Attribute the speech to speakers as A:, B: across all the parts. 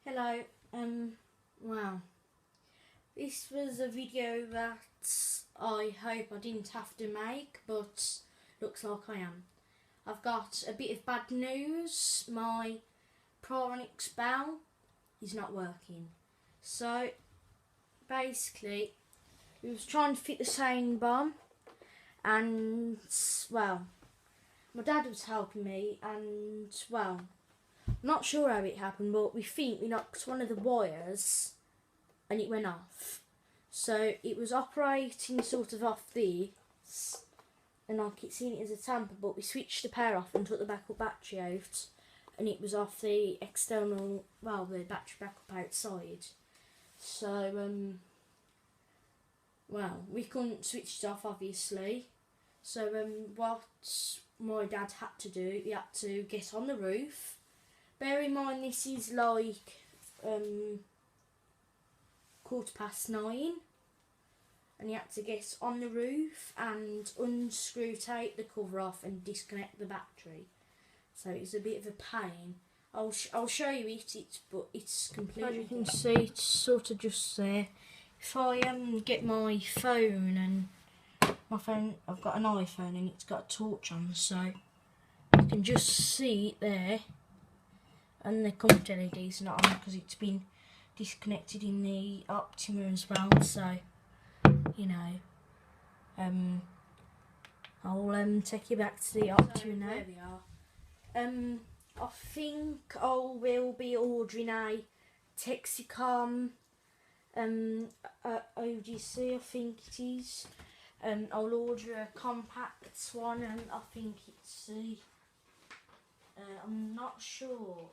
A: Hello, wow, this was a video that I hope I didn't have to make, but looks like I am. I've got a bit of bad news. My Pronix bell is not working. So basically, we was trying to fit the sane bomb, and well, my dad was helping me, and well, not sure how it happened, but we think we knocked one of the wires and it went off. So it was operating sort of off this, and I keep seeing it as a tamper, but we switched the power off and took the backup battery out, and it was off the external, well, the battery backup outside. So, well, we couldn't switch it off, obviously. So, what my dad had to do, he had to get on the roof. Bear in mind this is like 9:15, and you had to get on the roof and unscrew, take the cover off and disconnect the battery. So it's a bit of a pain. I'll show you it, but it's completely. As you can see, it's sort of just there. If I get my phone, and my phone, I've got an iPhone and it's got a torch on, so you can just see it there. And the current LED's not on because it's been disconnected in the Optima as well. So, you know, I'll take you back to the Optima now. There we are. I think I will be ordering a Texicom OGC, I think it is. I'll order a compact one, and I think it's the. I'm not sure.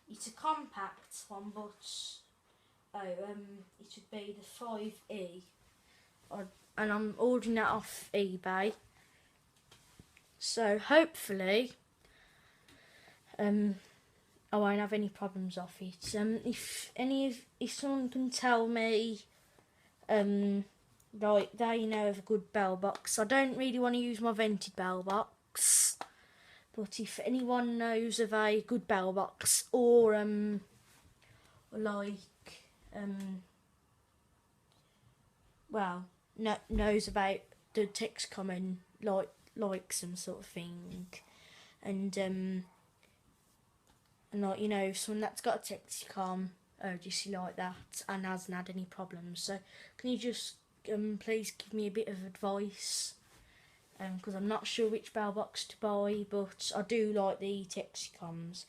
A: It's a compact one, but it should be the 5E. And I'm ordering that off eBay. So hopefully, I won't have any problems off it. If someone can tell me, like they know of a good bell box. I don't really want to use my vented bell box. But if anyone knows of a good bell box, or knows about the Texicom and like some sort of thing, and like, you know, someone that's got a Texicom just like that and hasn't had any problems, so can you just please give me a bit of advice? Because I'm not sure which bell box to buy, but I do like the Texicoms.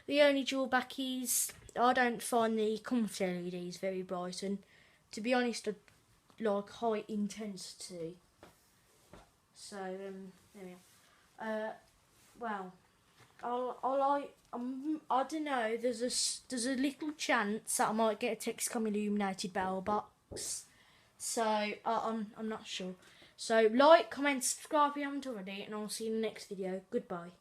A: The only drawback is I don't find the comfort LEDs very bright, and to be honest, I like high intensity. So there we are. Well, I don't know. There's a little chance that I might get a Texicom illuminated bell box. So I'm not sure. So like, comment, subscribe if you haven't already, and I'll see you in the next video. Goodbye.